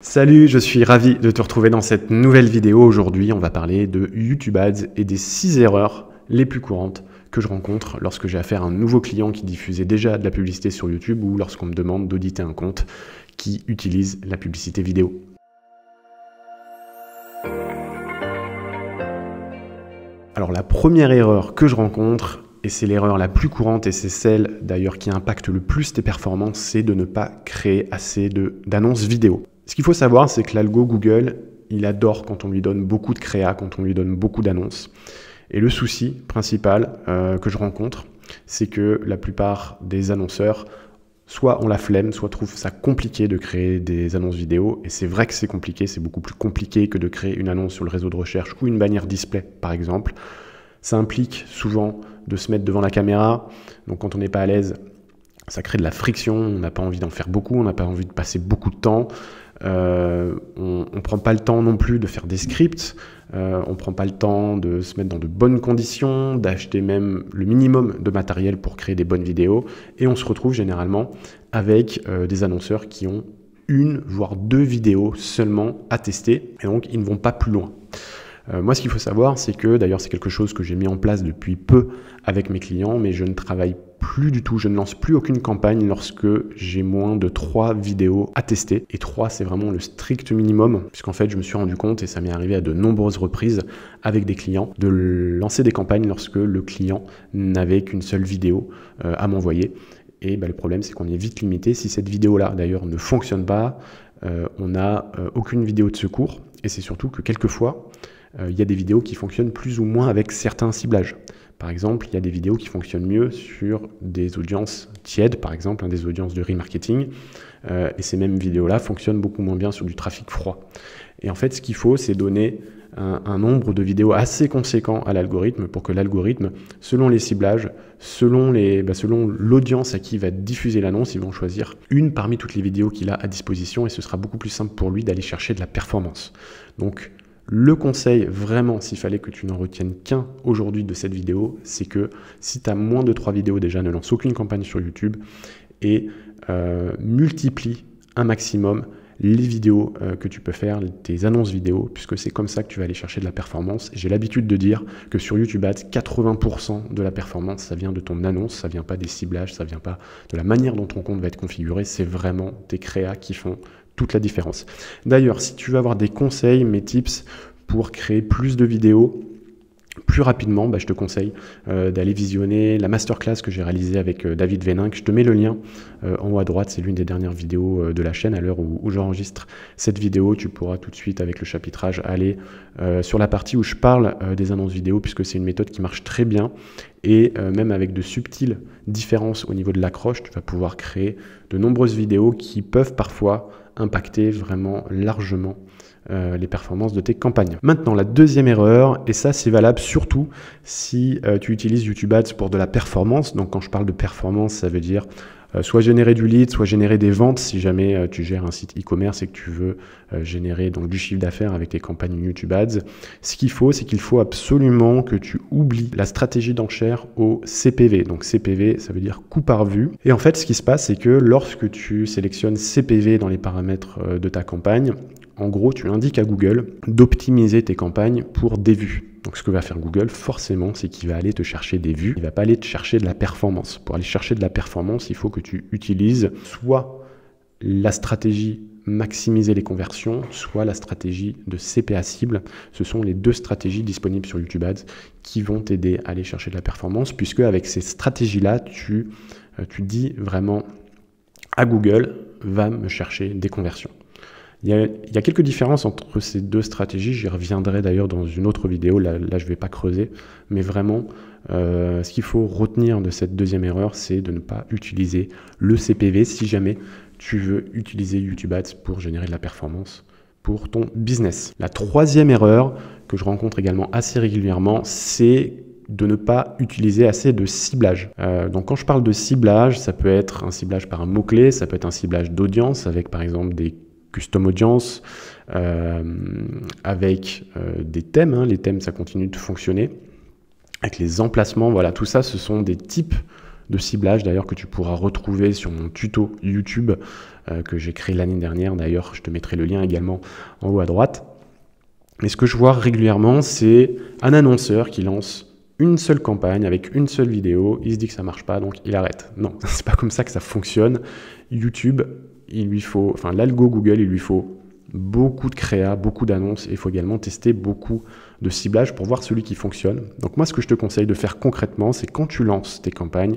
Salut, je suis ravi de te retrouver dans cette nouvelle vidéo. Aujourd'hui, on va parler de YouTube Ads et des 6 erreurs les plus courantes que je rencontre lorsque j'ai affaire à un nouveau client qui diffusait déjà de la publicité sur YouTube ou lorsqu'on me demande d'auditer un compte qui utilise la publicité vidéo. Alors la première erreur que je rencontre, et c'est l'erreur la plus courante et c'est celle d'ailleurs qui impacte le plus tes performances, c'est de ne pas créer assez d'annonces vidéo. Ce qu'il faut savoir, c'est que l'algo Google, il adore quand on lui donne beaucoup de créa, quand on lui donne beaucoup d'annonces. Et le souci principal que je rencontre, c'est que la plupart des annonceurs, soit ont la flemme, soit trouvent ça compliqué de créer des annonces vidéo. Et c'est vrai que c'est compliqué, c'est beaucoup plus compliqué que de créer une annonce sur le réseau de recherche ou une bannière display, par exemple. Ça implique souvent de se mettre devant la caméra. Donc quand on n'est pas à l'aise, ça crée de la friction, on n'a pas envie d'en faire beaucoup, on n'a pas envie de passer beaucoup de temps. On ne prend pas le temps non plus de faire des scripts, on ne prend pas le temps de se mettre dans de bonnes conditions, d'acheter même le minimum de matériel pour créer des bonnes vidéos, et on se retrouve généralement avec des annonceurs qui ont une voire deux vidéos seulement à tester, et donc ils ne vont pas plus loin. Moi, ce qu'il faut savoir, c'est que, d'ailleurs, c'est quelque chose que j'ai mis en place depuis peu avec mes clients, mais je ne travaille plus du tout, je ne lance plus aucune campagne lorsque j'ai moins de 3 vidéos à tester. Et 3, c'est vraiment le strict minimum, puisqu'en fait, je me suis rendu compte, et ça m'est arrivé à de nombreuses reprises avec des clients, de lancer des campagnes lorsque le client n'avait qu'une seule vidéo à m'envoyer. Et le problème, c'est qu'on est vite limité. Si cette vidéo-là, d'ailleurs, ne fonctionne pas, on n'a aucune vidéo de secours. Et c'est surtout que quelquefois, il y a des vidéos qui fonctionnent plus ou moins avec certains ciblages. Par exemple, il y a des vidéos qui fonctionnent mieux sur des audiences tièdes, par exemple, des audiences de remarketing. Et ces mêmes vidéos-là fonctionnent beaucoup moins bien sur du trafic froid. Et en fait, ce qu'il faut, c'est donner un nombre de vidéos assez conséquent à l'algorithme pour que l'algorithme, selon les ciblages, selon l'audience à qui il va diffuser l'annonce, il va en choisir une parmi toutes les vidéos qu'il a à disposition et ce sera beaucoup plus simple pour lui d'aller chercher de la performance. Donc, le conseil, vraiment, s'il fallait que tu n'en retiennes qu'un aujourd'hui de cette vidéo, c'est que si tu as moins de 3 vidéos déjà, ne lance aucune campagne sur YouTube et multiplie un maximum les vidéos que tu peux faire, tes annonces vidéo, puisque c'est comme ça que tu vas aller chercher de la performance. J'ai l'habitude de dire que sur YouTube Ads, 80% de la performance, ça vient de ton annonce, ça vient pas des ciblages, ça vient pas de la manière dont ton compte va être configuré, c'est vraiment tes créas qui font toute la différence. D'ailleurs, si tu veux avoir des conseils, mes tips pour créer plus de vidéos plus rapidement, je te conseille d'aller visionner la masterclass que j'ai réalisée avec David Véninck. Je te mets le lien en haut à droite, c'est l'une des dernières vidéos de la chaîne à l'heure où j'enregistre cette vidéo. Tu pourras tout de suite avec le chapitrage aller sur la partie où je parle des annonces vidéo puisque c'est une méthode qui marche très bien et même avec de subtiles différences au niveau de l'accroche, tu vas pouvoir créer de nombreuses vidéos qui peuvent parfois impacter vraiment largement les performances de tes campagnes. Maintenant, la deuxième erreur, et ça c'est valable surtout si tu utilises YouTube Ads pour de la performance. Donc quand je parle de performance, ça veut dire soit générer du lead, soit générer des ventes si jamais tu gères un site e-commerce et que tu veux générer donc du chiffre d'affaires avec tes campagnes YouTube Ads. Ce qu'il faut, c'est qu'il faut absolument que tu oublies la stratégie d'enchère au CPV. Donc CPV, ça veut dire coût par vue. Et en fait, ce qui se passe, c'est que lorsque tu sélectionnes CPV dans les paramètres de ta campagne, en gros, tu indiques à Google d'optimiser tes campagnes pour des vues. Donc ce que va faire Google, forcément, c'est qu'il va aller te chercher des vues. Il ne va pas aller te chercher de la performance. Pour aller chercher de la performance, il faut que tu utilises soit la stratégie maximiser les conversions, soit la stratégie de CPA cible. Ce sont les deux stratégies disponibles sur YouTube Ads qui vont t'aider à aller chercher de la performance, puisque avec ces stratégies-là, tu dis vraiment à Google, va me chercher des conversions. Il y a quelques différences entre ces deux stratégies, j'y reviendrai d'ailleurs dans une autre vidéo, là je ne vais pas creuser, mais vraiment ce qu'il faut retenir de cette deuxième erreur, c'est de ne pas utiliser le CPV si jamais tu veux utiliser YouTube Ads pour générer de la performance pour ton business. La troisième erreur que je rencontre également assez régulièrement, c'est de ne pas utiliser assez de ciblage. Donc quand je parle de ciblage, ça peut être un ciblage par un mot-clé, ça peut être un ciblage d'audience avec par exemple des custom audience, avec des thèmes. Les thèmes, ça continue de fonctionner. Avec les emplacements, voilà, tout ça, ce sont des types de ciblage d'ailleurs que tu pourras retrouver sur mon tuto YouTube que j'ai créé l'année dernière. D'ailleurs, je te mettrai le lien également en haut à droite. Et ce que je vois régulièrement, c'est un annonceur qui lance une seule campagne avec une seule vidéo, il se dit que ça marche pas, donc il arrête. Non, c'est pas comme ça que ça fonctionne. YouTube, l'algo Google, il lui faut beaucoup de créa, beaucoup d'annonces, et il faut également tester beaucoup de ciblage pour voir celui qui fonctionne. Donc moi, ce que je te conseille de faire concrètement, c'est quand tu lances tes campagnes,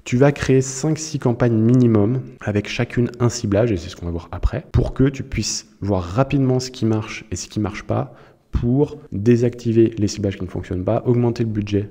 tu vas créer 5-6 campagnes minimum avec chacune un ciblage, et c'est ce qu'on va voir après, pour que tu puisses voir rapidement ce qui marche et ce qui ne marche pas, pour désactiver les ciblages qui ne fonctionnent pas, augmenter le budget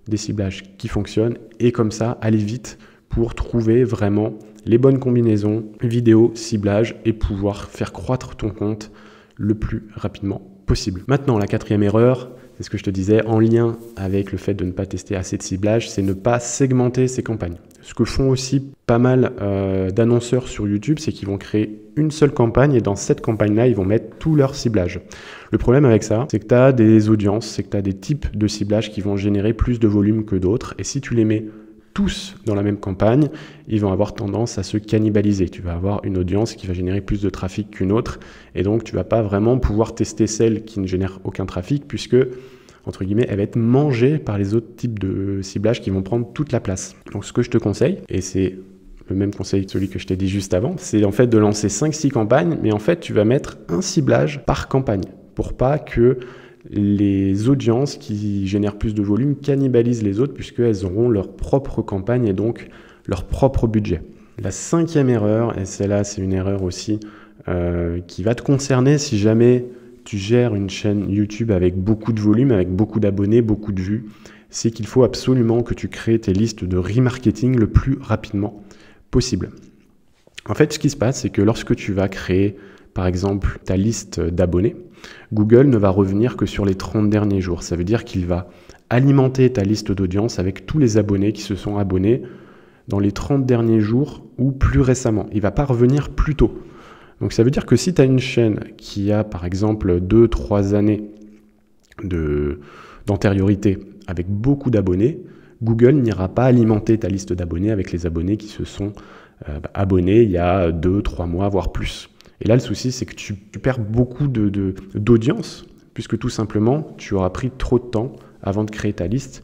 des ciblages qui fonctionnent, et comme ça, aller vite pour trouver vraiment les bonnes combinaisons vidéo, ciblage, et pouvoir faire croître ton compte le plus rapidement possible. Maintenant, la quatrième erreur, c'est ce que je te disais, en lien avec le fait de ne pas tester assez de ciblage, c'est ne pas segmenter ses campagnes. Ce que font aussi pas mal d'annonceurs sur YouTube, c'est qu'ils vont créer une seule campagne, et dans cette campagne-là, ils vont mettre tout leur ciblage. Le problème avec ça, c'est que tu as des audiences, c'est que tu as des types de ciblage qui vont générer plus de volume que d'autres, et si tu les mets tous dans la même campagne, ils vont avoir tendance à se cannibaliser. Tu vas avoir une audience qui va générer plus de trafic qu'une autre, et donc tu vas pas vraiment pouvoir tester celle qui ne génère aucun trafic, puisque, entre guillemets, elle va être mangée par les autres types de ciblage qui vont prendre toute la place. Donc ce que je te conseille, et c'est le même conseil que celui que je t'ai dit juste avant, c'est en fait de lancer 5-6 campagnes, mais en fait tu vas mettre un ciblage par campagne, pour pas que les audiences qui génèrent plus de volume cannibalisent les autres, puisqu'elles auront leur propre campagne et donc leur propre budget. La cinquième erreur, et celle-là c'est une erreur aussi qui va te concerner si jamais tu gères une chaîne YouTube avec beaucoup de volume, avec beaucoup d'abonnés, beaucoup de vues, c'est qu'il faut absolument que tu crées tes listes de remarketing le plus rapidement possible. En fait, ce qui se passe, c'est que lorsque tu vas créer, par exemple, ta liste d'abonnés, Google ne va revenir que sur les 30 derniers jours. Ça veut dire qu'il va alimenter ta liste d'audience avec tous les abonnés qui se sont abonnés dans les 30 derniers jours ou plus récemment. Il ne va pas revenir plus tôt. Donc ça veut dire que si tu as une chaîne qui a par exemple 2-3 années d'antériorité avec beaucoup d'abonnés, Google n'ira pas alimenter ta liste d'abonnés avec les abonnés qui se sont abonnés il y a 2-3 mois, voire plus. Et là, le souci, c'est que tu perds beaucoup d'audience, puisque tout simplement, tu auras pris trop de temps avant de créer ta liste.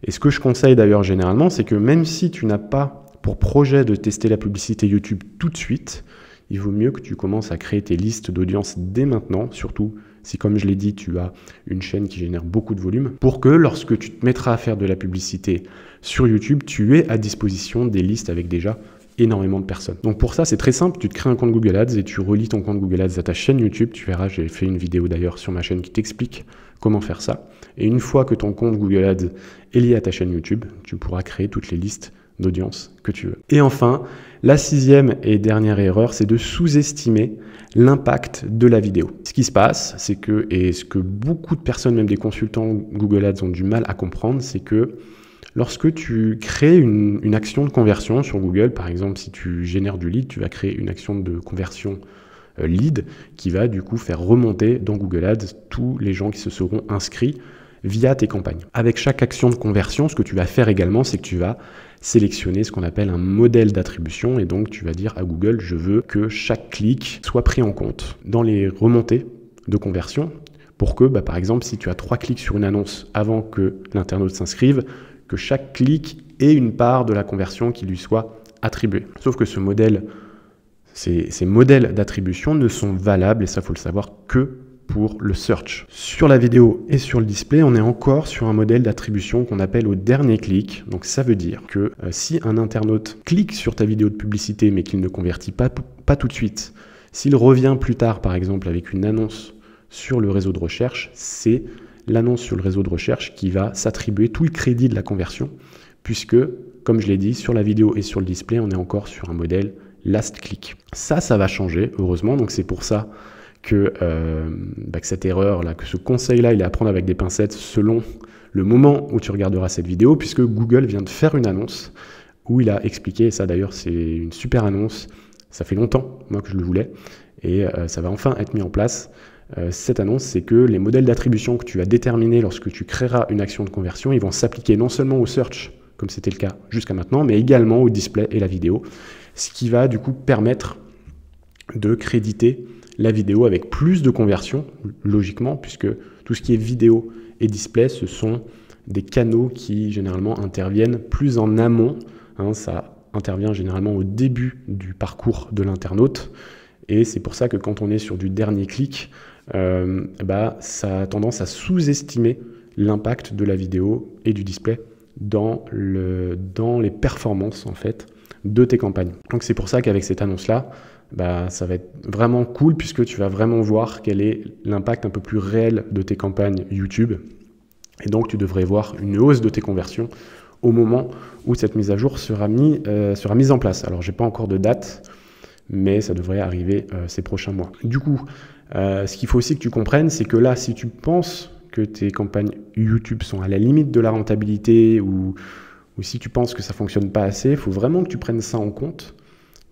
Et ce que je conseille d'ailleurs généralement, c'est que même si tu n'as pas pour projet de tester la publicité YouTube tout de suite, il vaut mieux que tu commences à créer tes listes d'audience dès maintenant, surtout si, comme je l'ai dit, tu as une chaîne qui génère beaucoup de volume, pour que lorsque tu te mettras à faire de la publicité sur YouTube, tu aies à disposition des listes avec déjà énormément de personnes. Donc pour ça, c'est très simple, tu te crées un compte Google Ads et tu relis ton compte Google Ads à ta chaîne YouTube. Tu verras, j'ai fait une vidéo d'ailleurs sur ma chaîne qui t'explique comment faire ça. Et une fois que ton compte Google Ads est lié à ta chaîne YouTube, tu pourras créer toutes les listes d'audience que tu veux. Et enfin, la sixième et dernière erreur, c'est de sous-estimer l'impact de la vidéo. Ce qui se passe, c'est que, et ce que beaucoup de personnes, même des consultants Google Ads, ont du mal à comprendre, c'est que lorsque tu crées une action de conversion sur Google, par exemple, si tu génères du lead, tu vas créer une action de conversion lead qui va du coup faire remonter dans Google Ads tous les gens qui se seront inscrits via tes campagnes. Avec chaque action de conversion, ce que tu vas faire également, c'est que tu vas sélectionner ce qu'on appelle un modèle d'attribution, et donc tu vas dire à Google, je veux que chaque clic soit pris en compte dans les remontées de conversion pour que, par exemple, si tu as 3 clics sur une annonce avant que l'internaute s'inscrive, que chaque clic ait une part de la conversion qui lui soit attribuée. Sauf que ces modèles d'attribution ne sont valables, et ça faut le savoir, que pour le search. Sur la vidéo et sur le display, on est encore sur un modèle d'attribution qu'on appelle au dernier clic. Donc ça veut dire que si un internaute clique sur ta vidéo de publicité mais qu'il ne convertit pas tout de suite, s'il revient plus tard par exemple avec une annonce sur le réseau de recherche, c'est l'annonce sur le réseau de recherche qui va s'attribuer tout le crédit de la conversion, puisque, comme je l'ai dit, sur la vidéo et sur le display, on est encore sur un modèle last click. Ça va changer, heureusement, donc c'est pour ça que cette erreur-là, que ce conseil-là, il est à prendre avec des pincettes selon le moment où tu regarderas cette vidéo, puisque Google vient de faire une annonce où il a expliqué, et ça d'ailleurs c'est une super annonce, ça fait longtemps, moi que je le voulais, et ça va enfin être mis en place. Cette annonce, c'est que les modèles d'attribution que tu as déterminés lorsque tu créeras une action de conversion, ils vont s'appliquer non seulement au search comme c'était le cas jusqu'à maintenant, mais également au display et la vidéo, ce qui va du coup permettre de créditer la vidéo avec plus de conversion, logiquement, puisque tout ce qui est vidéo et display, ce sont des canaux qui généralement interviennent plus en amont. Ça intervient généralement au début du parcours de l'internaute, et c'est pour ça que quand on est sur du dernier clic, ça a tendance à sous-estimer l'impact de la vidéo et du display dans les performances en fait de tes campagnes. Donc c'est pour ça qu'avec cette annonce-là, ça va être vraiment cool puisque tu vas vraiment voir quel est l'impact un peu plus réel de tes campagnes YouTube. Et donc tu devrais voir une hausse de tes conversions au moment où cette mise à jour sera mise en place. Alors j'ai pas encore de date, mais ça devrait arriver ces prochains mois. Du coup, ce qu'il faut aussi que tu comprennes, c'est que là, si tu penses que tes campagnes YouTube sont à la limite de la rentabilité ou si tu penses que ça ne fonctionne pas assez, il faut vraiment que tu prennes ça en compte,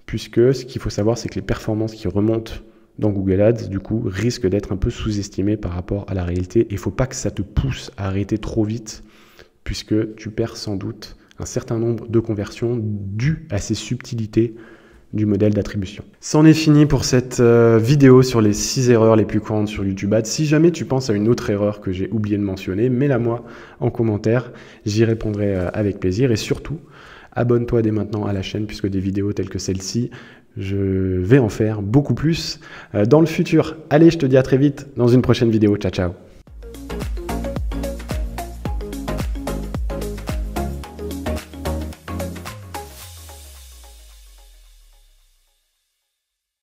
puisque ce qu'il faut savoir, c'est que les performances qui remontent dans Google Ads, du coup, risquent d'être un peu sous-estimées par rapport à la réalité. Et il ne faut pas que ça te pousse à arrêter trop vite, puisque tu perds sans doute un certain nombre de conversions dues à ces subtilités du modèle d'attribution. C'en est fini pour cette vidéo sur les 6 erreurs les plus courantes sur YouTube Ads. Si jamais tu penses à une autre erreur que j'ai oublié de mentionner, mets-la moi en commentaire, j'y répondrai avec plaisir. Et surtout, abonne-toi dès maintenant à la chaîne puisque des vidéos telles que celle-ci, je vais en faire beaucoup plus dans le futur. Allez, je te dis à très vite dans une prochaine vidéo. Ciao, ciao.